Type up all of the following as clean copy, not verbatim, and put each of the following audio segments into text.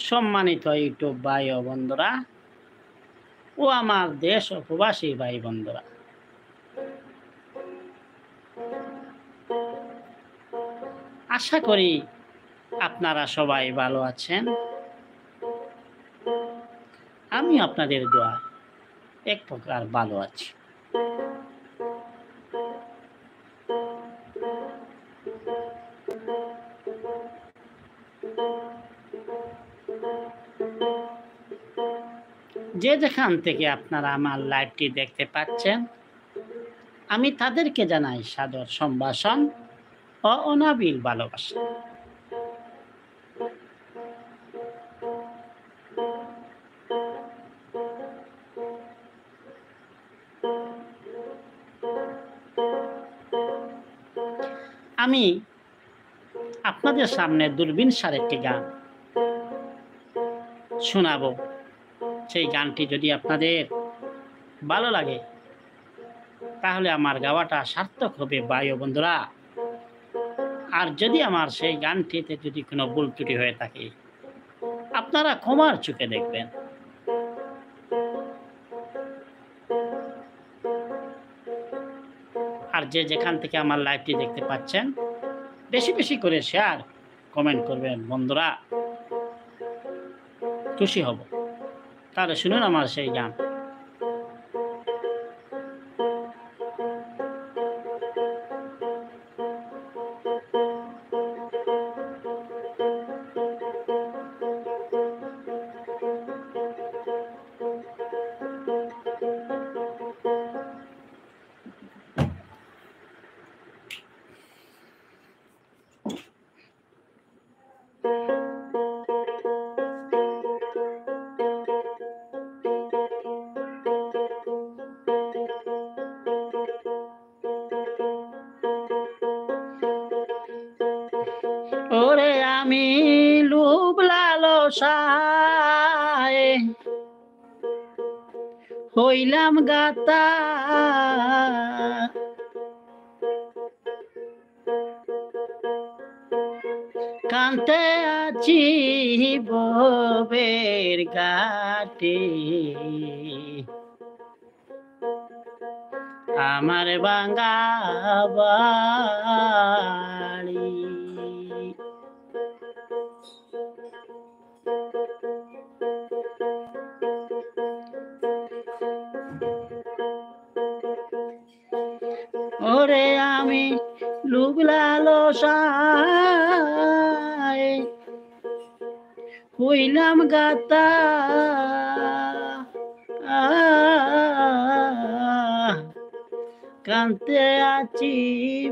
সম্মানিত ইউটিউব ভাই ও বন্ধুরা ও আমার দেশ ও প্রবাসী ভাই বন্ধুরা, আশা করি আপনারা সবাই ভালো আছেন। আমি আপনাদের দোয়ায় এক প্রকার ভালো আছি। যে যেখান থেকে আপনারা আমার লাইভটি দেখতে পাচ্ছেন, আমি তাদেরকে জানাই সাদর সম্ভাষণ ও অনাবিল ভালোবাসা। আমি আপনাদের সামনে দূরবীন সার একটি গান শোনাবো। সেই গানটি যদি আপনাদের ভালো লাগে তাহলে আমার গাওয়াটা সার্থক হবে ভাই ও বন্ধুরা। আর যদি আমার সেই গানটিতে যদি কোনো ভুল ত্রুটি হয়ে থাকে আপনারা ক্ষমার চোখে দেখবেন। আর যে যেখান থেকে আমার লাইভটি দেখতে পাচ্ছেন বেশি বেশি করে শেয়ার কমেন্ট করবেন বন্ধুরা, খুশি হব। তাহলে শুনুন আমার সেই গান। ওরে আমি লোভ লালসায় হইলাম গাতা, কান্তে আছি ববের ঘাটে, আমার বাঙ্গা বাড়ি। ওরে আমি লোভ লালসায় হইলাম গাতা, কান্তে আছি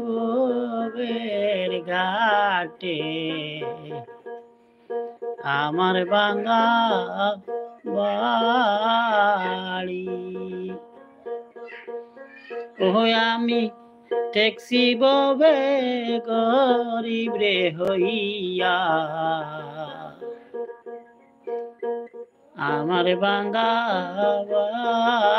ববের ঘাটে, আমার বাঙ্গা বাড়ি। ও আমি ট্যাক্সি ববে গরিব রে হইয়া, আমার বাঙ্গা বাড়ি।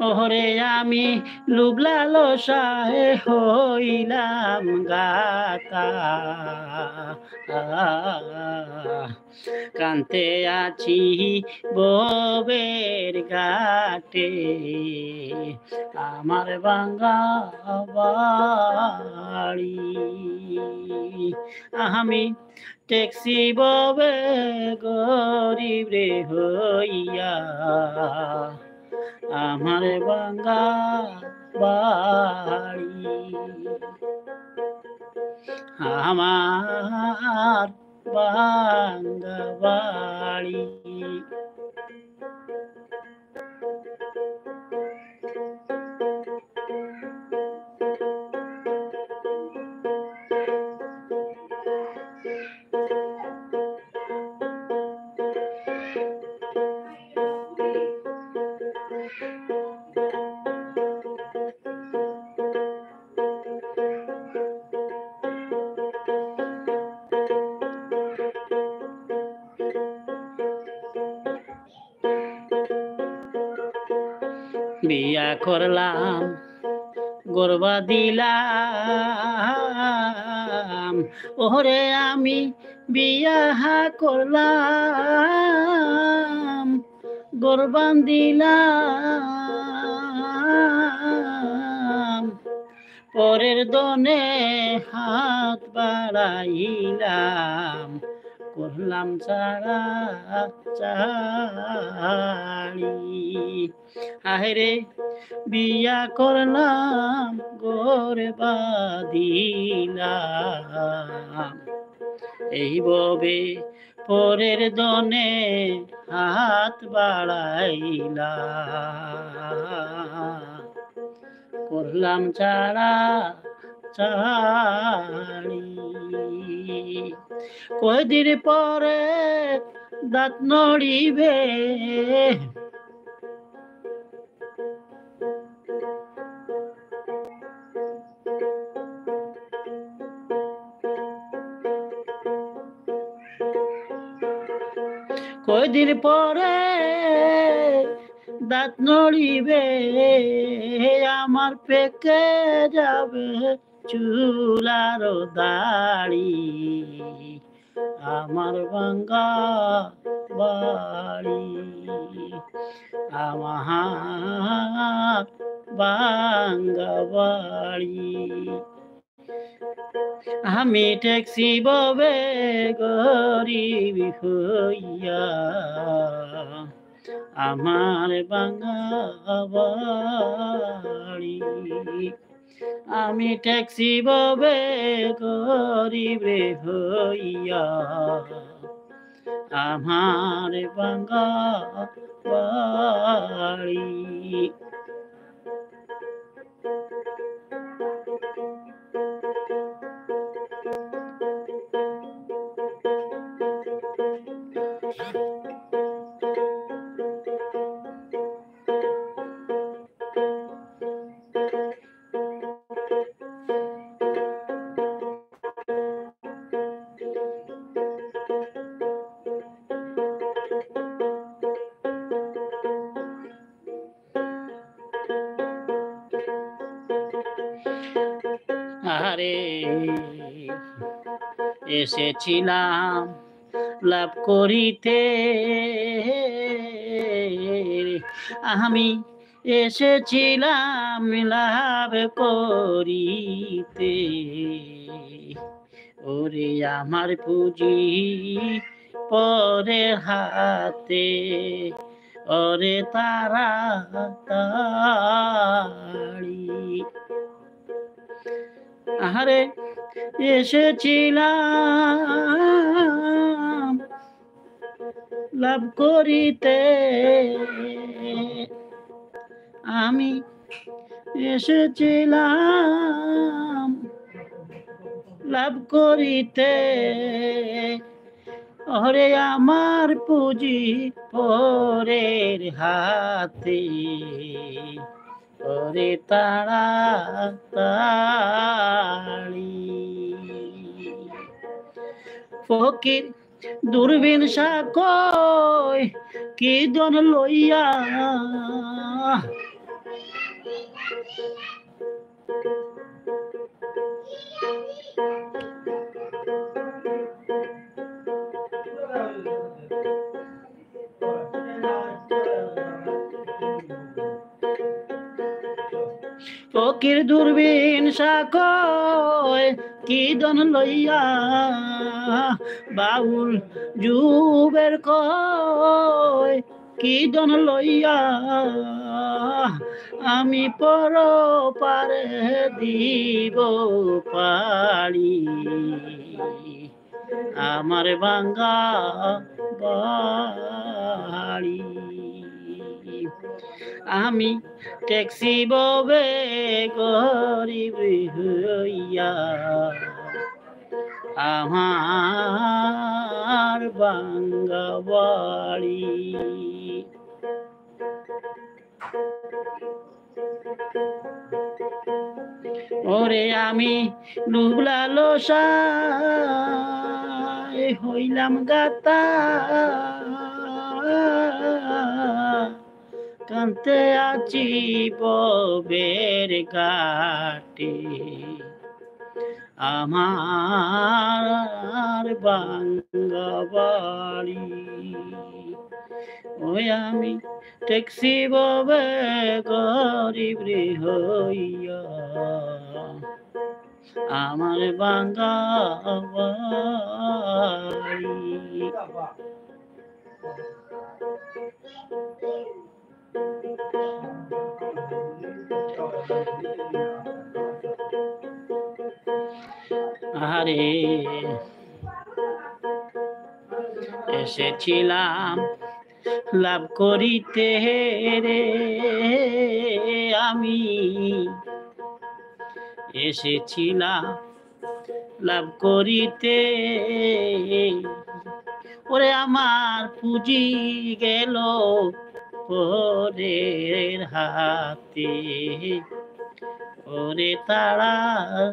ওরে আমি লোভ লালসায় হইলাম গাতা, কান্তে আছি ববের ঘাটে, আমার বাঙ্গা বাড়ি। আমি ট্যাক্সি ববে গরিব রে হইয়া, আমার বাঙ্গা বাড়ি, আমার বাঙ্গা বাড়ি। বিয়া করলাম গর্বা দিলাম, ওরে আমি বিয়া করলাম গর্বান দিলাম, পরের দনে হাত বাড়াইলাম, করলাম ছাড়া চাড়ি। আহেরে বিয়া করলাম গোরে বাঁধিলাম, এই ববে পরের দনে হাত বাড়াইলাম, করলাম ছাড়া চাড়ি। কয়দিন পরে দাঁত নড়িবে, কয়দিন পরে দাঁত নড়িবে, আমার পেকে যাবে চুলার দাড়ি, আমার ভাঙ্গা বাড়ি, আমার ভাঙ্গা বাড়ি। আমি ট্যাক্সি ববে গরিব হইয়া, আমার ভাঙ্গা বাড়ি, আমি ট্যাক্সি ববে গরিব হইয়া, আমার ভাঙ্গা বাড়ি। আরে এসেছিলাম লাভ করিতে, আমি এসেছিলাম লাভ করিতে, ওরে আমার পুঁজি পরে হাতে, ওরে তারা তাড়ি। আহারে এসেছিলাম লাভ করিতে, আমি এসেছিলাম লাভ করিতে, ওরে আমার পুঁজি পরের হাতে, ওরে তারা তাড়ি। ফকির দূরবীন সাকয় কি দন লইয়া, ফকির দূরবীন সাকয় কি দন লইয়া, বাউল যুবের কয় কি দন লইয়া, আমি পর পারে দিব পারি, আমার ভাঙ্গা বাড়ি। আমি ট্যাক্সি ববে গরিব হইয়া, আমার ভাঙ্গা বাড়ি। ওরে আমি ডুবলা লসায় হইলাম গাতা, কান্তে আছি ববের ঘাটে, আমার বাঙ্গা বাড়ি। ওই আমি ট্যাক্সি ববে গরিব রে হইয়া, আমার বাঙ্গা বাড়ি। আরে এসেছিলাম লাভ করিতে রে, আমি এসেছিলাম লাভ করিতে, ওরে আমার পুঁজি গেল পরের হাতে, ওরে তাড়াতাড়ি।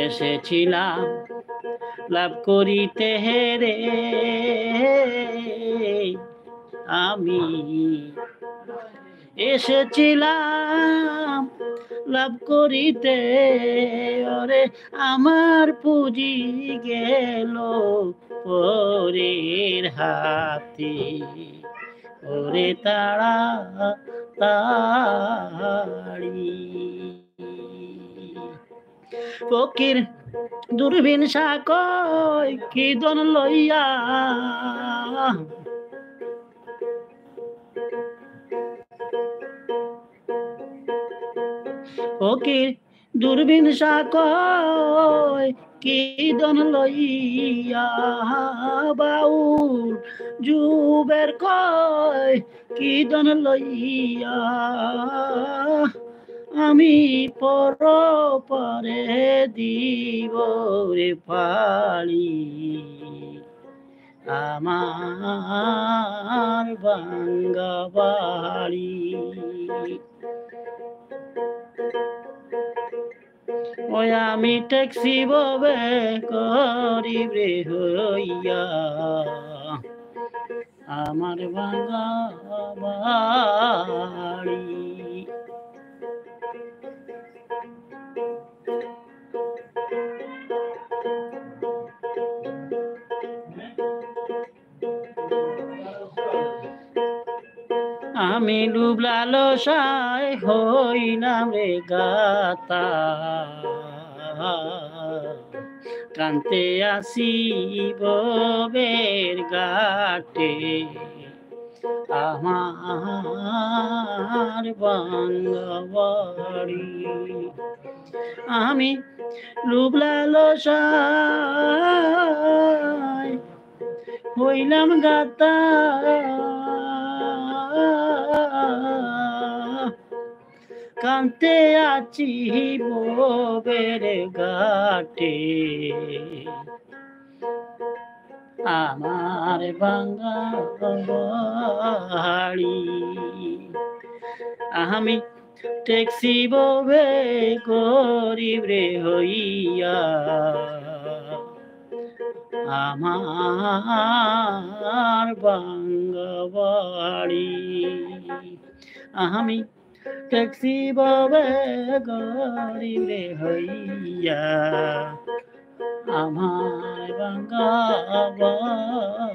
এসেছিলাম লাভ করিতে রে, আমি এসেছিলাম লাভ করিতে, ওরে আমার পুঁজি গেল পরের হাতে, ওরে তাড়াতাড়ি। ফকির দূরবীন সাকয় কি দন লইয়া, ফকির দূরবীন সাকয় কি দন লইয়া, বাউল যুবের কয় কি দন লইয়া, আমি পর পরে দিব রে পালি, আমার বাঙ্গা বাড়ি। ওই আমি ট্যাক্সি ববে গরিব রে হইয়া, আমার বাঙ্গা বাড়ি। আমি ডুবলালো সাই হইলাম রে গাতা, কান্তে আসি ববের ঘাটে, আমার বাঙ্গা বাড়ি। আমি ডুবলালো সাই হইলাম গাতা, কান্তে আছি ববের ঘাটে, আমার বাঙ্গা বাড়ি। আমি ট্যাক্সি ববে গরিব রে হইয়া, আমার বাঙ্গা বাড়ি। আমি ট্যাক্সি ববে গরিব রে হইয়া, আমার বাঙ্গা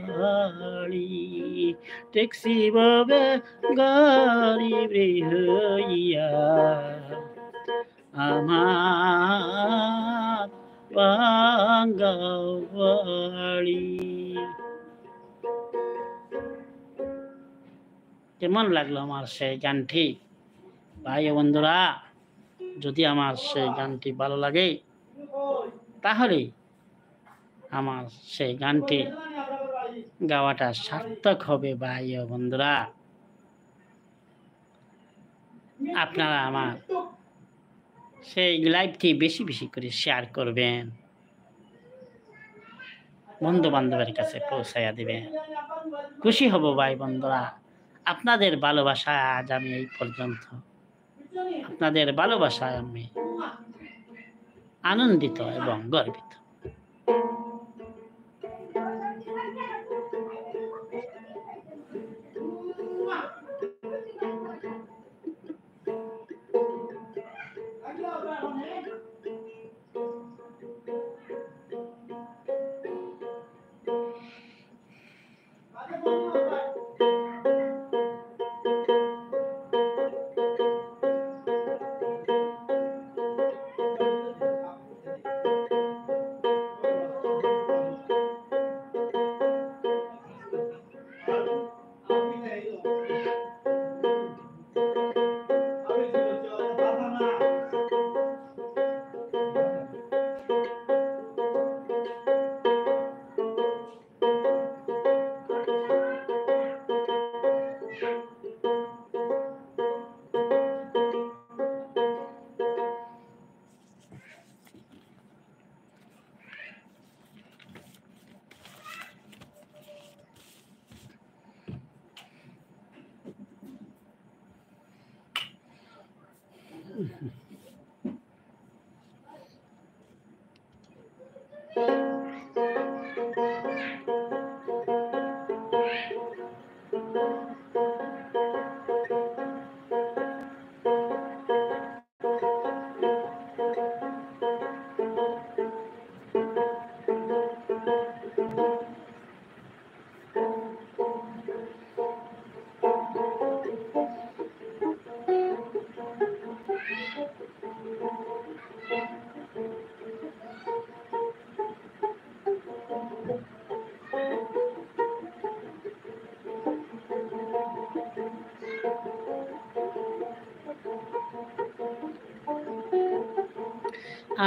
বাড়ি। ট্যাক্সি ববে গরিব রে হইয়া, আমার বাঙ্গা বাড়ি। কেমন লাগলো আমার সেই গানটি ভাই ও বন্ধুরা? যদি আমার সেই গানটি ভালো লাগে তাহলে আমার সেই গানটি গাওয়াটা সার্থক হবে ভাই ও বন্ধুরা। আপনারা আমার সেই লাইভটি বেশি বেশি করে শেয়ার করবেন, বন্ধু বান্ধবের কাছে পৌঁছাইয়া দিবেন, খুশি হব ভাই বন্ধুরা। আপনাদের ভালোবাসা আজ আমি এই পর্যন্ত আপনাদের ভালোবাসায় আমি আনন্দিত এবং গর্বিত।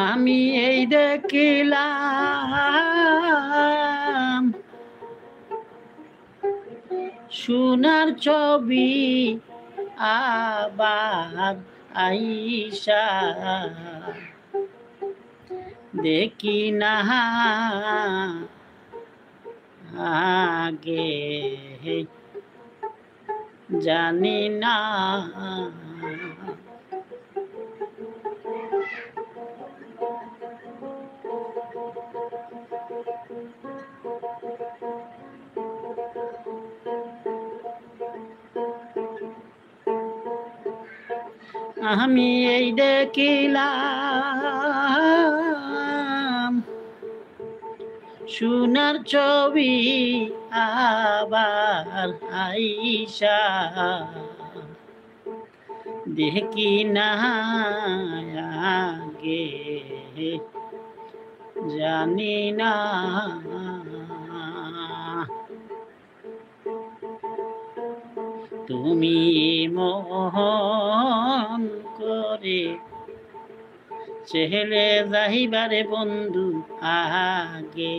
আমি এই দেখিলাম সোনার ছবি আবার আইসা, দেখি না আগে জানি না। আমি এই দেখিলাম সোনার ছবি আবার আইসা, দেখি না আগে জানি না। তুমি মন করে চেহেলে যাইবারে বন্ধু আগে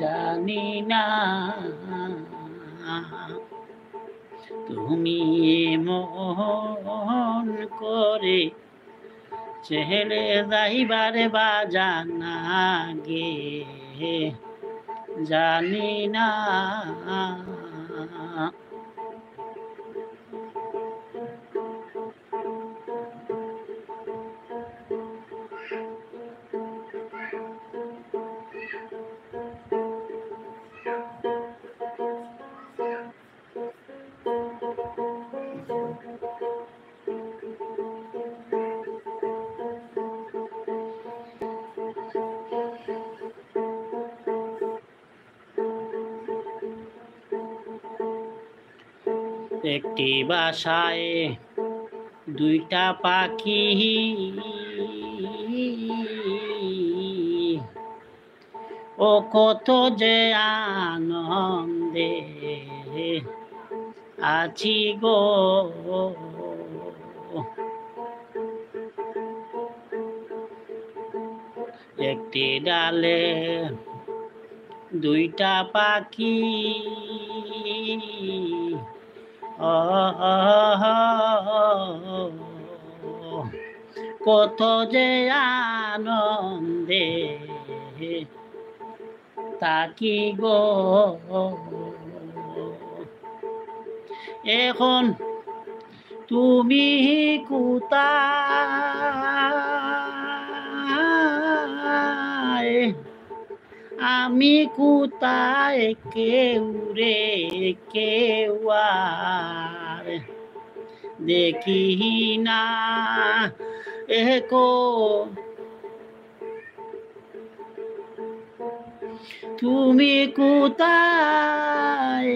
জানি না। তুমি মন করে চেহেলে যাইবারে বাজান আগে জানি না। একটি বাসায় দুইটা পাখি, ও কত যে আনন্দে আছি গো। একটি ডালে দুইটা পাখি, কত যে আনন্দে তাকি গো। এখন তুমি কোথায়, আমি কোথায়, কেউ রে কেউ আর দেখি না একো। তুমি কোথায়,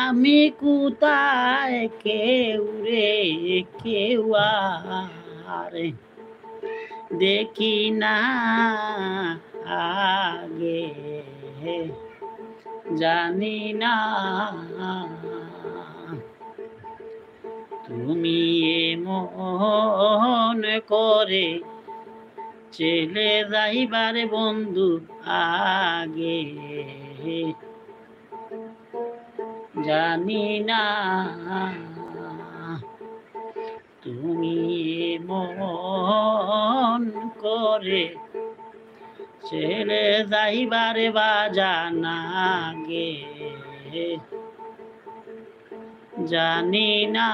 আমি কোথায়, কেউ রে কেউ আর দেখি না আগে, জানি না। তুমি এমন করে চলে যাইবার বন্ধু আগে, জানি না। তুমি এমন করে চলে যাইবারে বাজানা গে, জানি না।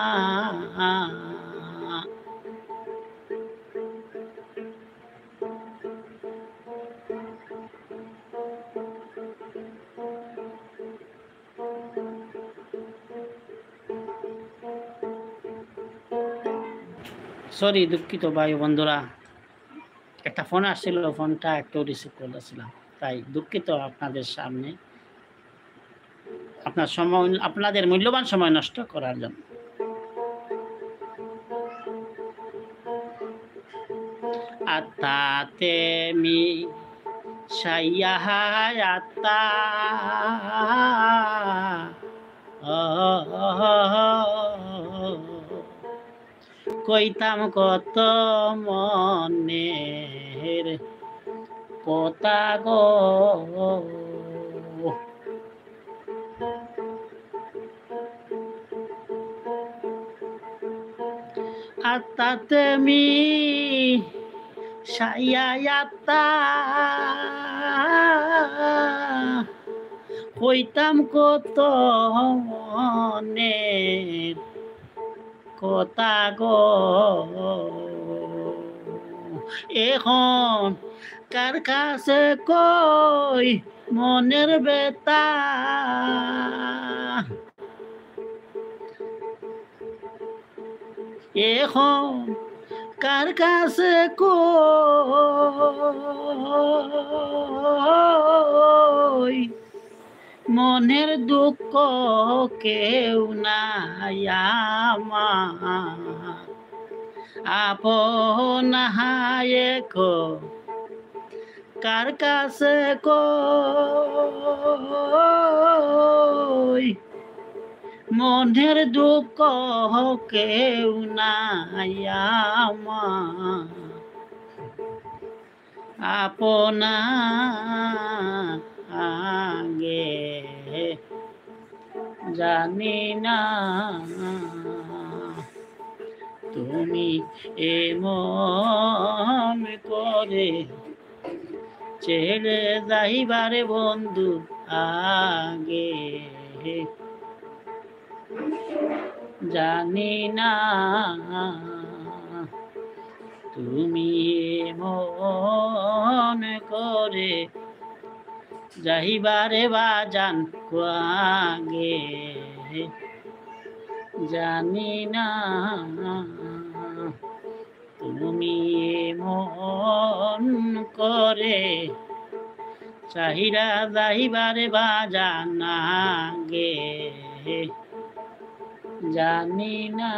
সরি, দুঃখিত ভাই বন্ধুরা, একটা ফোন আসছিল, ফোনটা একটু রিসিভ করতেছিলাম, তাই দুঃখিত আপনাদের সামনে, আপনার সময়, আপনাদের মূল্যবান সময় নষ্ট করার জন্য। আত্মাতে মি সাইয়া আত্মা, কইতাম কত মনের কথা গো, আত্মাতে মি সাইয়া আত্মা, কইতাম কত মনের কথা গো, এখন কার কাছে কই মনের বেতা, এখন কার কাছে কই মনের দুঃখ, কেউ নাই আমার আপন হায়কো, কার কাছে কই মনের দুঃখ, কেউ নাই আমার আপনা আগে, জানি না। তুমি এমন করে ছেড়ে যাইবারে বন্ধু আগে, জানি না। তুমি এমন করে যাইবারে বাজান আগে, জানি না। তুমি এমন করে চাহিরা যাইবারে বাজান আগে, জানি না।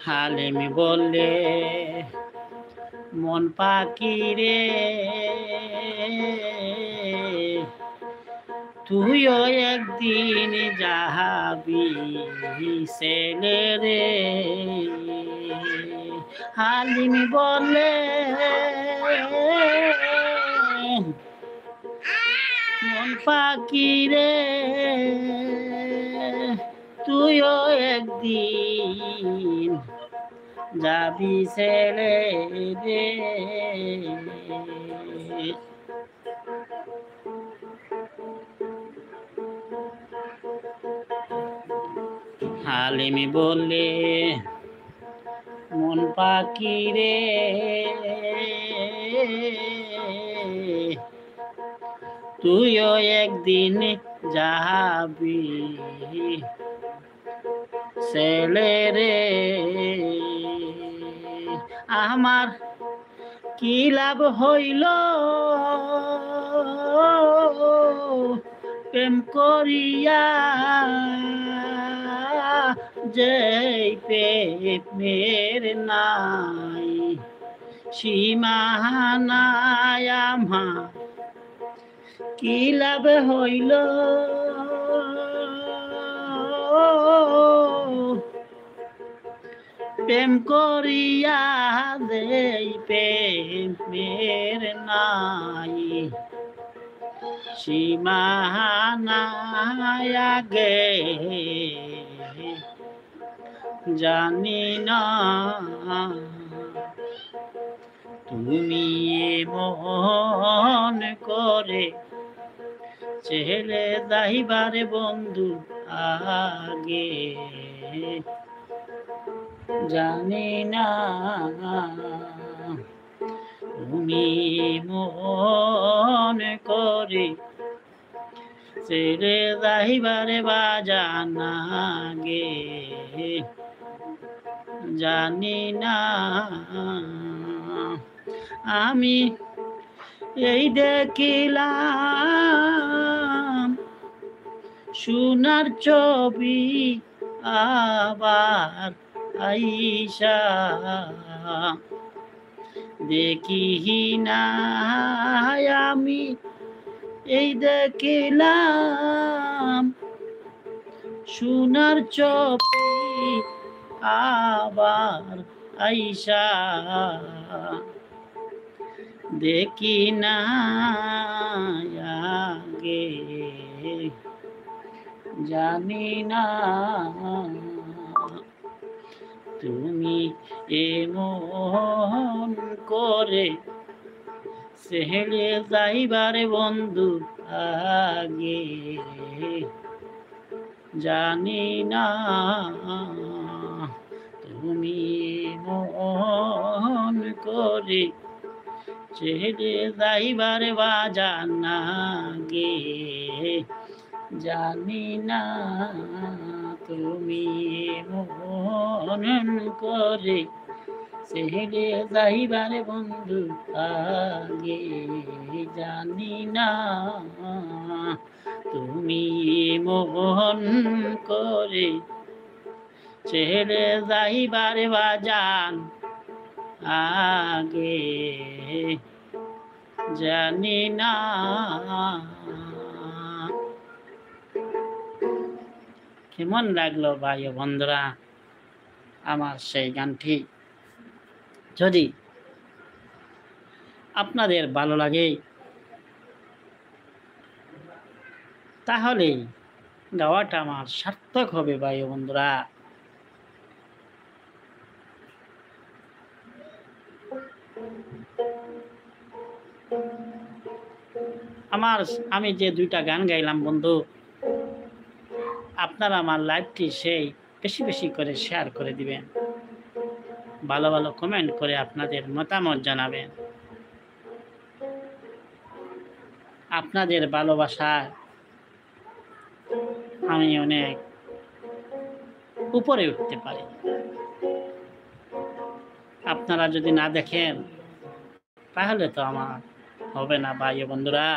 হালিম বললে মন পাখি রে, তুইও একদিন যাবি ছেলে রে। হালিম বলে মন পাখি রে, তুইও একদিন যাবি ছেলে রে। হালিম বললে মন পাখি রে, তুইও একদিন যাবি ছেলে রে। আমার কি লাভ হইল প্রেম করিয়া, যে প্রেমের নাই সীমানায়, আমার কি লাভ হইল প্রেম করিয়া, দেই প্রেমের নাই সীমানায়। আগে জানি না তুমি মন করে ছেলে যাইবারে বন্ধু আগে, জানি না তুমি মন করে ছেলে যাইবারে বাজানা গে, জানি না। আমি এই দেখিলাম সোনার ছবি আবার আইসা, দেখি না আমি এই দেখিলাম সোনার ছবি আবার আইসা, দেখি না আগে, জানি না তুমি এমন করে ছেলে যাইবারে বন্ধু আগে, জানি না তুমি মন করে ছেলে যাইবারে বাজানা গে, জানি না তুমি মন করে ছেলে যাইবারে বন্ধু আগে, জানি না তুমি মন করে ছেলে যাইবারে বাজান আগে, জানি না। কেমন লাগলো ভাই ও বন্ধুরা আমার সেই গানটি? যদি আপনাদের ভালো লাগে তাহলে গাওয়াটা আমার সার্থক হবে ভাই ও বন্ধুরা। আমি যে দুইটা গান গাইলাম বন্ধু, আপনারা আমার লাইভটি সেই বেশি বেশি করে শেয়ার করে দিবেন, ভালো ভালো কমেন্ট করে আপনাদের মতামত জানাবেন। আপনাদের ভালোবাসায় আমি অনেক উপরে উঠতে পারি। আপনারা যদি না দেখেন তাহলে তো আমার হবে না ভাই বন্ধুরা।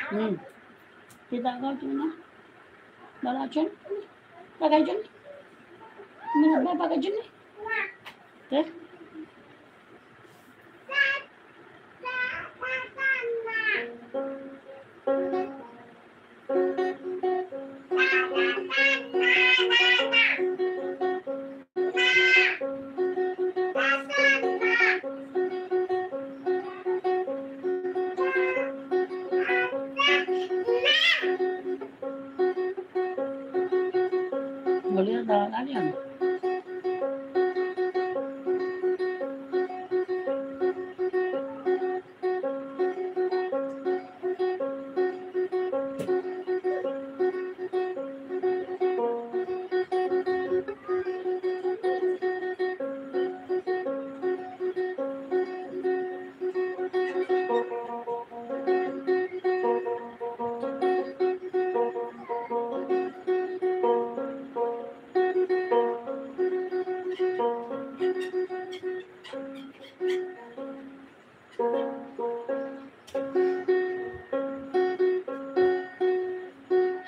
Kita kau cuma balacun, pakai jun, mana pakai jun ni? Eh? Boleh ada kalian?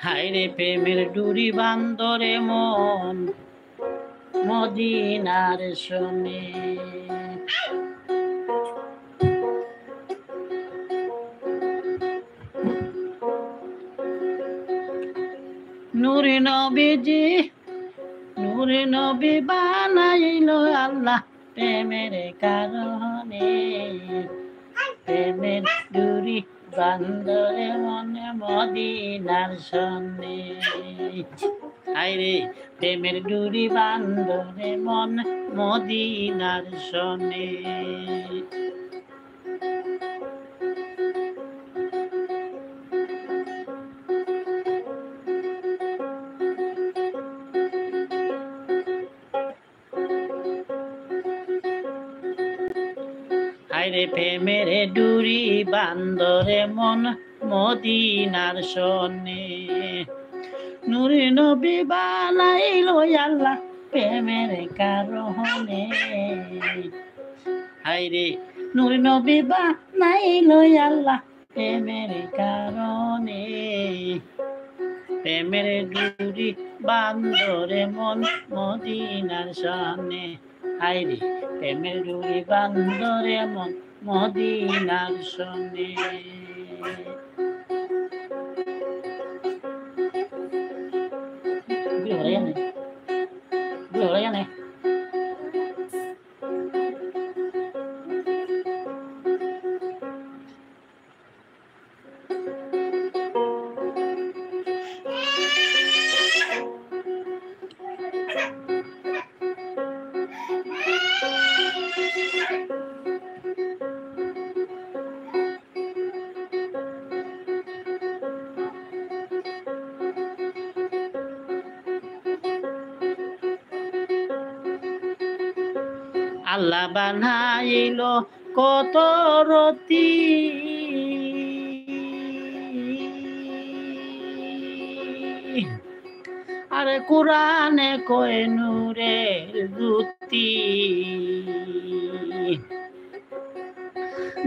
হায়রে প্রেমের ডুরি বান্দরে মন মদিনার শোনে নূরে নবীজি নূরে নবী বানাইলো আল্লাহ প্রেমের কারণে প্রেমের ডুরি বান্দরে মনে মদিনার শোনে হায়রে প্রেমের ডুরি বান্দরে মন মদিনার শোনে হায়রে প্রেমের ডুরি বান্দরে মন মদিনার শোনে নূরে নবী বানাইলো আল্লাহ প্রেমের কারণে হায়রে নূরে নবী বানাইলো আল্লাহ প্রেমের কারণে প্রেমের ডুরি বান্দরে মন মদিনার শোনে হায়রে প্রেমের ডুরি বান্দরে মন মদিনার শোনে আল্লাহ বানাইলো কত রতি আরে কোরআনে কয় নূরের জ্যোতি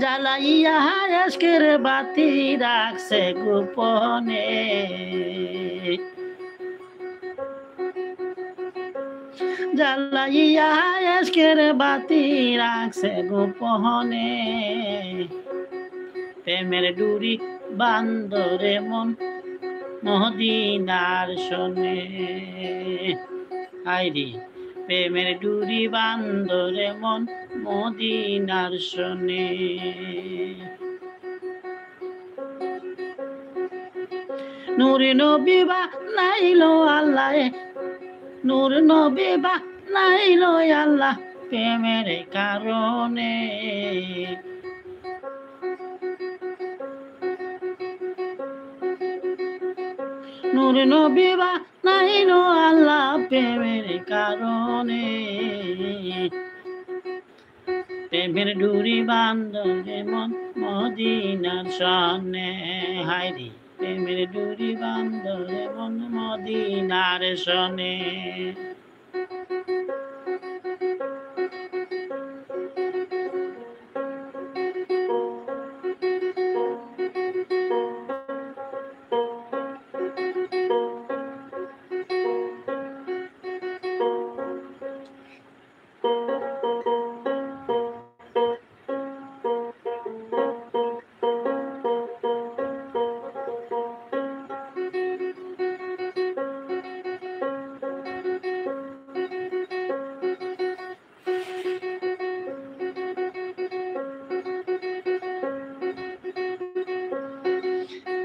জ্বালাইয়া আজকের বাতি রাখছে গোপনে জ্বালাইয়া আজকের বাতি রাখছে গোপনে প্রেমের ডুরি বান্দরে মন মদিনার শোনে হায়রে প্রেমের ডুরি বান্দরে মন মদিনার শোনে নূরে নবী বানাইলো আল্লাহ নূর নবী বানাইলো আল্লাহ প্রেমের কারণে নূর নবী বানাইলো আল্লাহ প্রেমের কারণে প্রেমের ডুরি বান্দরে মন মদিনার শোনে হায়রে প্রেমের ডুরি বান্দরে মন মদিনার শোনে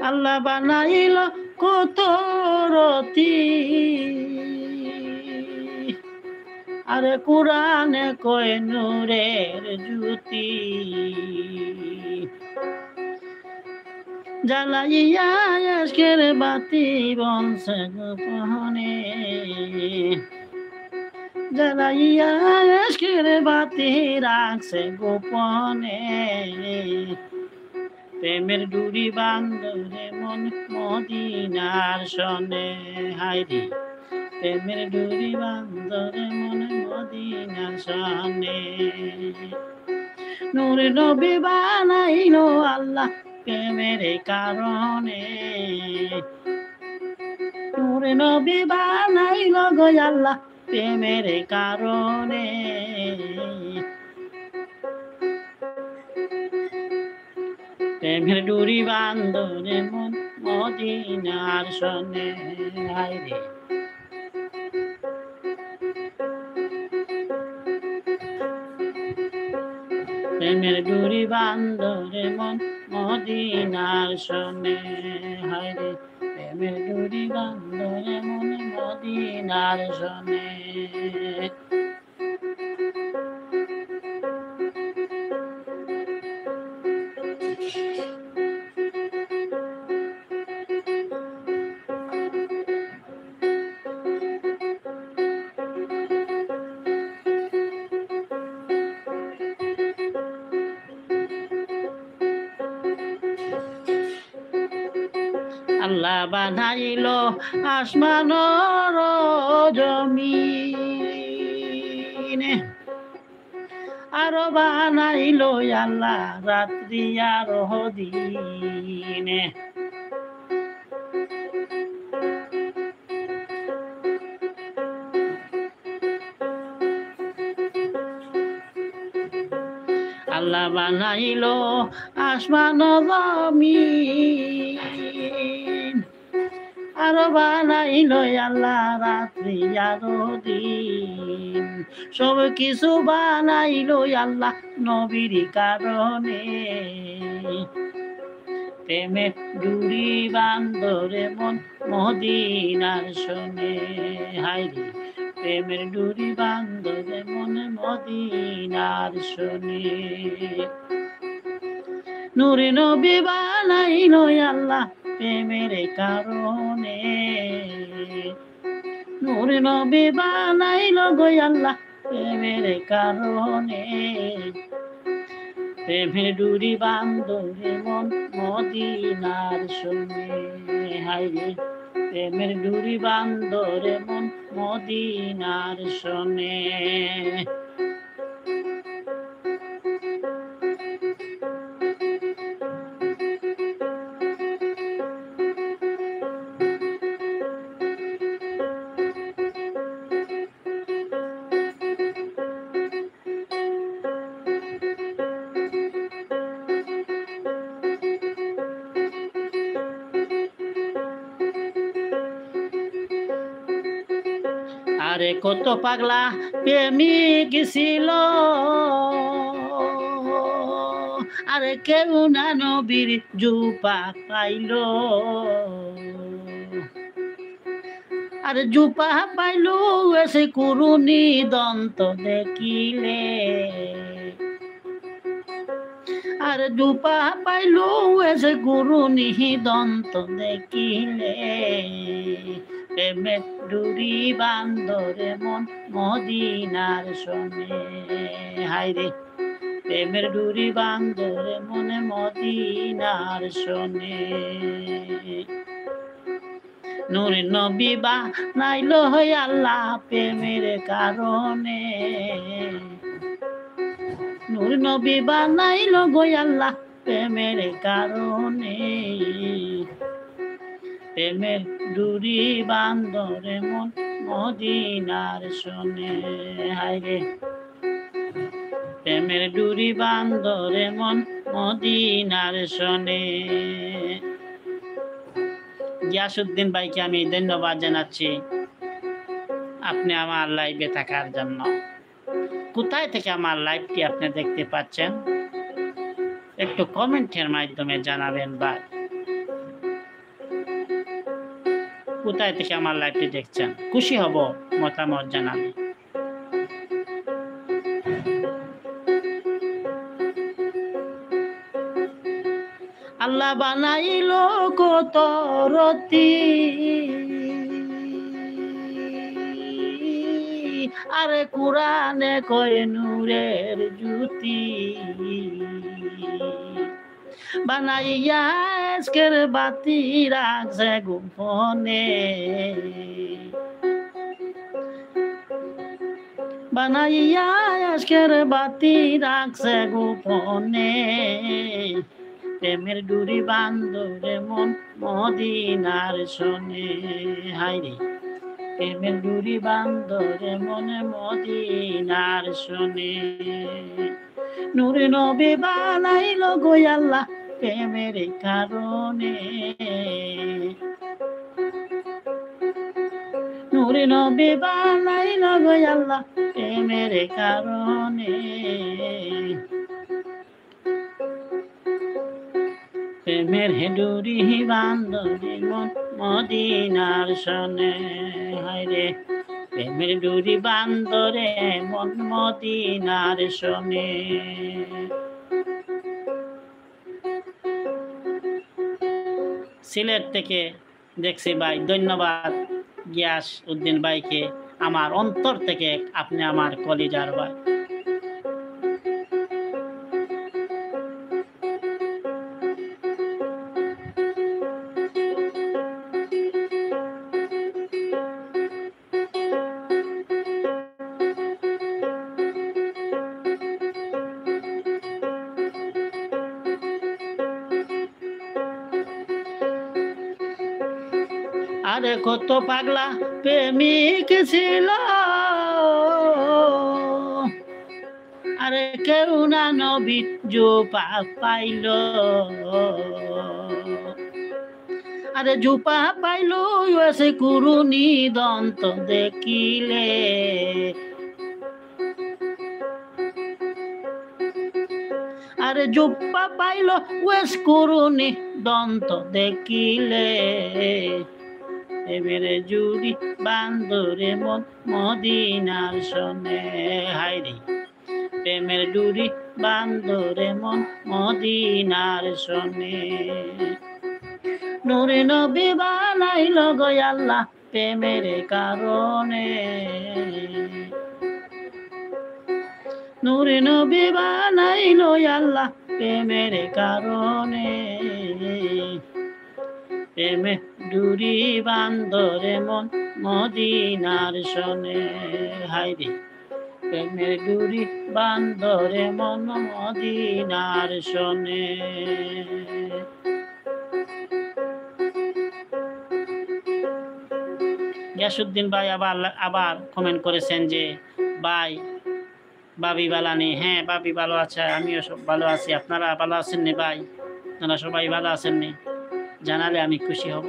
আল্লাহ বানাইল কত রতি, আরে কোরআনে কয় নূরের জ্যোতি, জ্বালাইয়া আজকের বাতি বংশে গোপনে, জ্বালাইয়া আজকের বাতি রাখছে গোপনে, প্রেমের ডুরি বান্ধরে মন মদিনার সনে, হাইরে প্রেমের ডুরি বান্ধরে মন মদিনার সনে। নূরে নবী বানাইলো আল্লাহ প্রেমের কারণে, নূরে নবী বানাইলো গো আল্লাহ প্রেমের কারণে, প্রেমের ডুরি বান্ধরে মন মদিনার সনে, হায়রে প্রেমের ডুরি বান্ধরে মন মদিনার সনে, হায়রে প্রেমের ডুরি বান্ধরে মন মদিনার সনে। আল্লাহ বানাইল আসমানর জমিন, আরো বানাইল আল্লাহ রাত্রি আর দিনে, আল্লাহ বানাইল আসমান জমিন, আরো বানাইল আল্লাহ রাত্রি আরো দিন, সব কিছু বানাইল আল্লাহ নবীর কারণে, প্রেমের ডুরি বান্ধরে মন মদিনার সনে, হায়রে প্রেমের ডুরি বান্ধরে মন মদিনার সনে। নূরে নবী বানাইল আল্লাহ প্রেমের কারণে, নূরে নবী বানাইল গো আল্লাহ প্রেমের কারণে, প্রেমের ডুরি বান্ধরে মন মদিনার সনে, হায়রে প্রেমের ডুরি বান্ধরে মন মদিনার সনে। আরে কত পাগলা প্রেমিক ছিল, আরে কেউ না নবীর জুপা পাইল, আরে জুপা পাইল এসে কুরুনি দন্ত দেখিলে, আরে জুপা পাইল এসে কুরুনি দন্ত দেখিলে, প্রেমের ডুরি বান্ধরে মন মদিনার সনে, হায়রে প্রেমের ডুরি বান্ধরে মনে মদিনার সনে। নূরে নবী বানাইল আল্লাহ প্রেমের কারণে, নূরে নবী বানাইল গো আল্লাহ প্রেমের কারণে, প্রেমের ডুরি বান্ধরে মন মদিনার সনে, হায়রে প্রেমের ডুরি বান্ধরে মন মদিনার সনে। গিয়াসউদ্দিন ভাইকে আমি ধন্যবাদ জানাচ্ছি আপনি আমার লাইভে থাকার জন্য। কোথায় থেকে আমার লাইভটি আপনি দেখতে পাচ্ছেন একটু কমেন্টের মাধ্যমে জানাবেন ভাই। কোথায় থেকে আমার লাইভটি দেখছেন, খুশি হব মতামত জানালে। আল্লাহ বানাইল কত রতি, আরে কুরআনে কয় নূরের জ্যোতি, বানাইয়া আজকের বাতি রাখছে গোপনে, বানাইয়া আজকের বাতি রাখছে গোপনে, প্রেমের ডুরি বান্ধরে মন মদিনার শোনে। হাইরে প্রেমের ডুরি বান্ধরে মনে মদিনার শোনে। নূরে নবী বানাইল গো আল্লাহ প্রেমের কারণে, নূরে নবী বানাইল গো আল্লাহ প্রেমের কারণে, প্রেমের হেডুরি বান্ধরে মন মদিনার শোনে। হায়রে প্রেমের ডুরি বান্ধরে মন মদিনার শোনে। সিলেট থেকে দেখছি ভাই, ধন্যবাদ গিয়াস উদ্দিন ভাইকে, আমার অন্তর থেকে আপনি আমার কলিজার ভাই। আরে কত পাগলা প্রেমিক ছিল, আরে কেউ না নবী জোপা পাইল, আরে জোপা পাইল সে কুরুনি দন্ত দেখিলে, আরে জোপা পাইল ওয়েস কুরুনি দন্ত দেখিলে, এবারে জুড়ি বান্দরে মন মদিনার শোনে। হায়রে প্রেমের ডুরি বান্দরে মন মদিনার শোনে। নূরে নবী বানাইল গো আল্লাহ প্রেমের কারণে, নূরে নবী বানাইল আল্লাহ প্রেমের কারণে, প্রেমে ডুরি বান্ধরে মন মদিনার শোনে। হায়রে প্রেমের ডুরি বান্ধরে মন মদিনার শোনে। গিয়াসউদ্দিন ভাই আবার কমেন্ট করেছেন যে ভাই বাবি বালানি। হ্যাঁ বাবি ভালো আছে, আমিও সব ভালো আছি। আপনারা ভালো আছেন নি ভাই? আপনারা সবাই ভালো আছেন নি? জানালে আমি খুশি হব।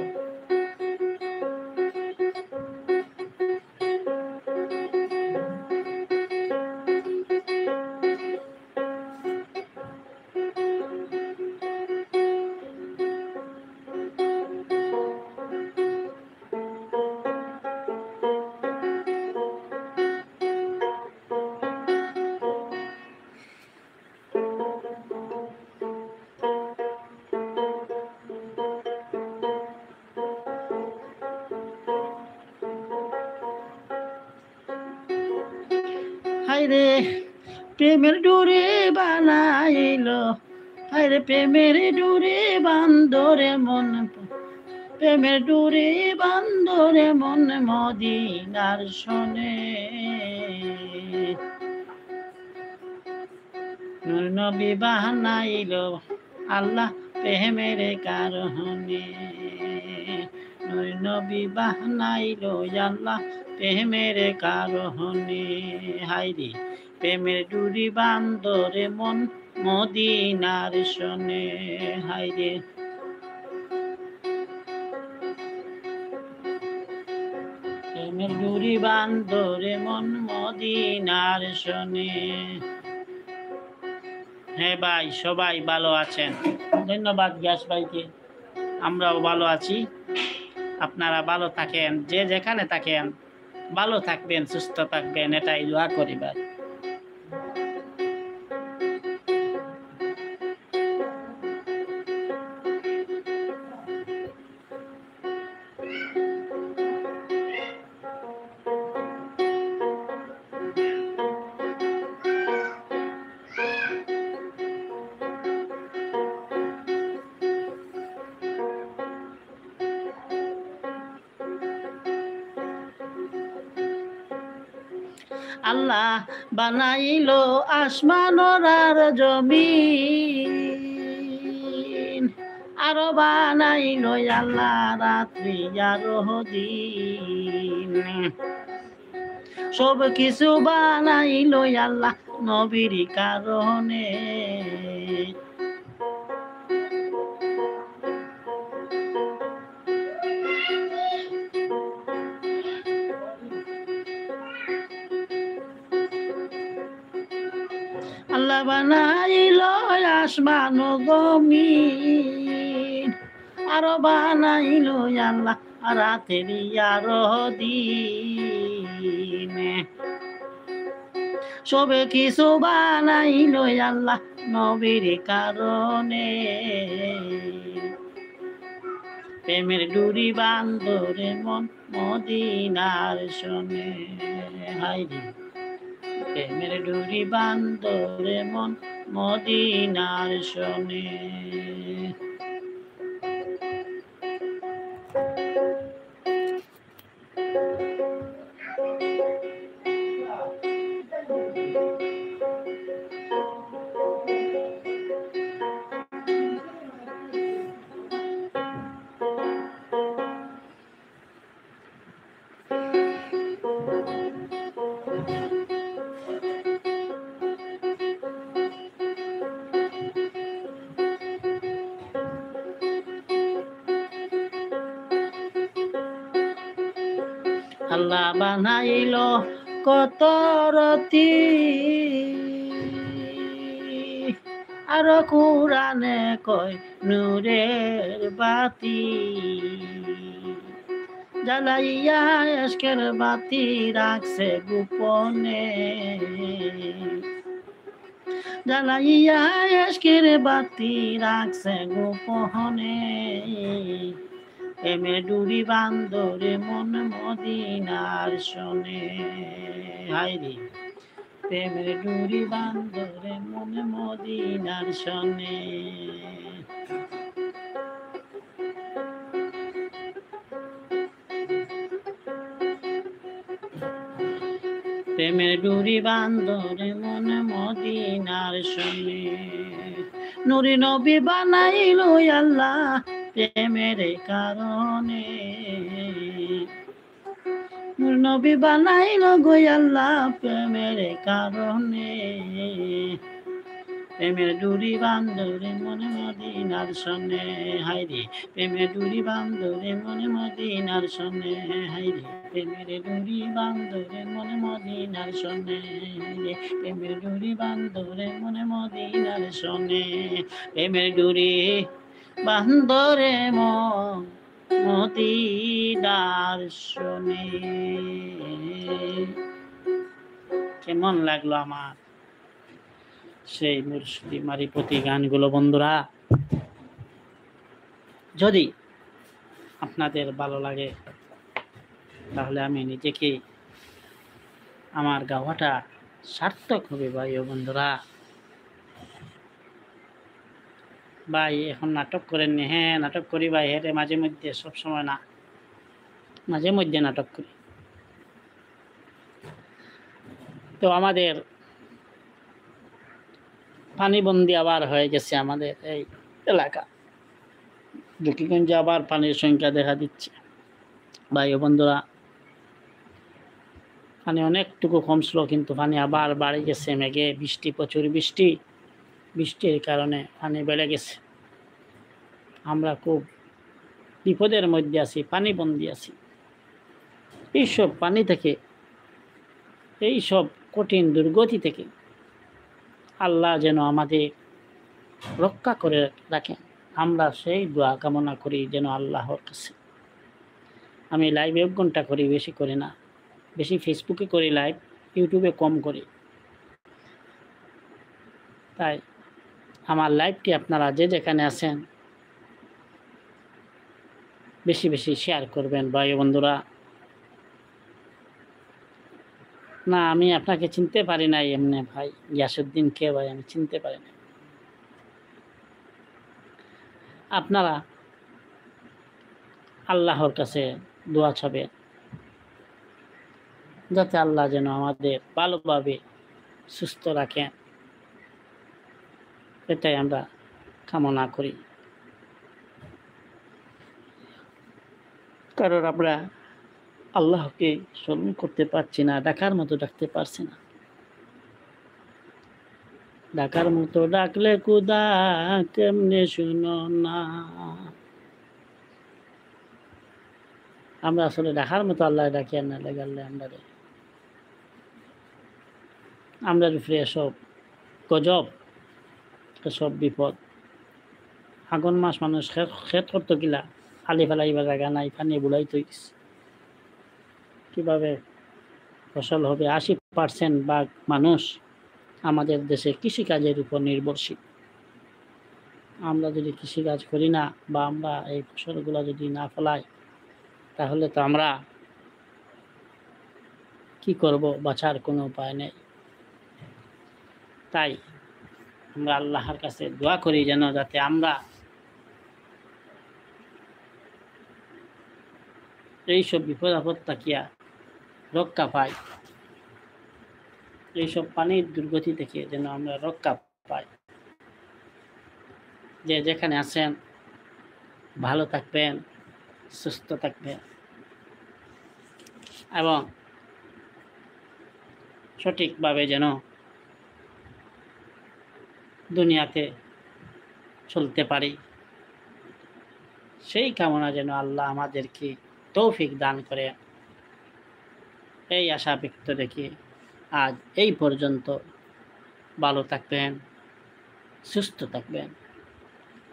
হায়রে প্রেমের ডুরি বানাইল, হায়রে প্রেমের ডুরি বান্ধরে মন, প্রেমের ডুরি বান্ধরে মন মদিনার শোনে। নূর নবী বানাইল আল্লাহ প্রেমের কারণে, নূর নবী বানাইল আল্লাহ প্রেমের কারণে। হায়রে প্রেমের ডুরি বান্ধরে মন মদিনার শোনে। হায়রে প্রেমের ডুরি বান্ধরে মন মদিনার শোনে। হ্যাঁ ভাই সবাই ভালো আছেন, ধন্যবাদ গ্যাস ভাইকে। আমরাও ভালো আছি, আপনারা ভালো থাকেন, যে যেখানে থাকেন ভালো থাকবেন, সুস্থ থাকবেন, এটাই দোয়া করি ভাই। আল্লাহ বানাইলো আসমান আর জমিন, আরো বানাইলো আল্লাহ রাত্রি আর দিন, সব কিছু বানাইলো আল্লাহ নবীর কারণে। আল্লাহ বানাইলো আসমান ও জমিন, আরো বানাইলো আল্লাহ রাতের আরো দিন, সবে কিছু বানাইলো আল্লাহ নবীর কারণে। প্রেমের ডুরি বান্দরে মন মদিনার শোনে, হাইরে প্রেমের ডুরি বান্দরে মন মদিনার শোনে। আল্লাহ বানাইলো কত রতি, আর কুরানে কয় নূরের বাতি, জ্বালাইয়া এশকের বাতি রাখছে গোপনে, জ্বালাইয়া এশকের বাতি রাখছে গোপনে। প্রেমের ডুরি বান্দরে মন মদিনার শোনে, হাইরে প্রেমের ডুরি বান্দরে মন মদিনার শোনে। প্রেমের ডুরি বান্দরে মন মদিনার শোনে। নুরি নবী বানাইলো আল্লাহ প্রেমের কারণে, নূর নবী বানাইলো গো আল্লাহ প্রেমের কারণে। প্রেমের ডুরি বান্দরে মনে মদিনার শোনে, হাইরে প্রেমের ডুরি বান্দরে মনে মদিনার শোনে, হাইরে প্রেমের ডুরি বান্দরে মনে মদিনার শোনে, হাইরে প্রেমের ডুরি বান্দরে মনে মদিনার শোনে। প্রেমের ডুরি বান্দরে মদিনার শোনে। কেমন লাগলো আমার সেই মুর্শিদি মারিপতি গানগুলো বন্ধুরা? যদি আপনাদের ভালো লাগে তাহলে আমি নিজেকে, আমার গাওয়াটা সার্থক হবে ভাই ও বন্ধুরা। ভাই এখন নাটক করেননি? হ্যাঁ নাটক করি ভাই, হেরে মাঝে মধ্যে, সব সময় না, মাঝে মধ্যে নাটক করি। তো আমাদের পানিবন্দী আবার হয়ে গেছে আমাদের এই এলাকা, ঝুঁকিগঞ্জে আবার পানির সংখ্যা দেখা দিচ্ছে ভাই ও বন্ধুরা। পানি অনেকটুকু কমছিল, কিন্তু পানি আবার বাড়ে গেছে মেঘে, বৃষ্টি, প্রচুর বৃষ্টি, বৃষ্টির কারণে পানি বেড়ে গেছে। আমরা খুব বিপদের মধ্যে আছি, পানিবন্দী আছি। এইসব পানি থেকে, এইসব কঠিন দুর্গতি থেকে আল্লাহ যেন আমাদের রক্ষা করে রাখেন, আমরা সেই দোয়া কামনা করি যেন আল্লাহর কাছে। আমি লাইভ 1 ঘন্টা করি, বেশি করি না। বেশি ফেসবুকে করি লাইভ, ইউটিউবে কম করি। তাই আমার লাইভটি আপনারা যে যেখানে আছেন বেশি বেশি শেয়ার করবেন ভাই বন্ধুরা। না, আমি আপনাকে চিনতে পারি নাই এমনি ভাই। গিয়াসউদ্দিন কে ভাই, আমি চিনতে পারি না। আপনারা আল্লাহর কাছে দোয়া চাবেন যাতে আল্লাহ যেন আমাদের ভালোভাবে সুস্থ রাখেন, এটাই আমরা কামনা করি। কারণ আমরা আল্লাহকে স্মরণ করতে পারছি না, ডাকার মতো ডাকতে পারছি না। ডাকার মতো ডাকলে খুদা কেমনে শুনো না। আমরা আসলে ডাকার মতো আল্লাহ ডাকি আর না লাগালে আমরা উপরে এসব গজব, এসব বিপদ। আগুন মাস মানুষ খেত করতো কিলা, খালি ফেলাইবার জায়গা নাই, পানি বুলাই তৈরি। কিভাবে ফসল হবে? 80% ভাগ মানুষ আমাদের দেশে কৃষিকাজের উপর নির্ভরশীল। আমরা যদি কৃষিকাজ করি না বা আমরা এই ফসলগুলো যদি না ফলাই, তাহলে তো আমরা কি করব? বাঁচার কোনো উপায় নেই। তাই আমরা আল্লাহর কাছে দোয়া করি যেন যাতে আমরা এইসব বিপদ আপদ তাকিয়া রক্ষা পাই, এইসব পানির দুর্গতি থেকে যেন আমরা রক্ষা পাই। যে যেখানে আছেন ভালো থাকবেন, সুস্থ থাকবেন এবং সঠিকভাবে যেন দুনিয়াতে চলতে পারি, সেই কামনা যেন আল্লাহ আমাদেরকে তৌফিক দান করে। এই আশা ব্যক্ত রেখে আজ এই পর্যন্ত। ভালো থাকবেন, সুস্থ থাকবেন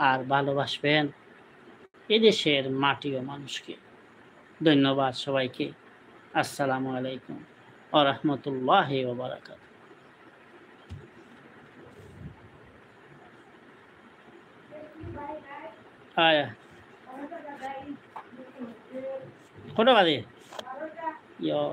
আর ভালোবাসবেন এদেশের মাটি ও মানুষকে। ধন্যবাদ সবাইকে। আসসালামু আলাইকুম ওয়া রাহমাতুল্লাহি ওয়া বারাকাতুহু। আয়া কত বাজে? ইয়ো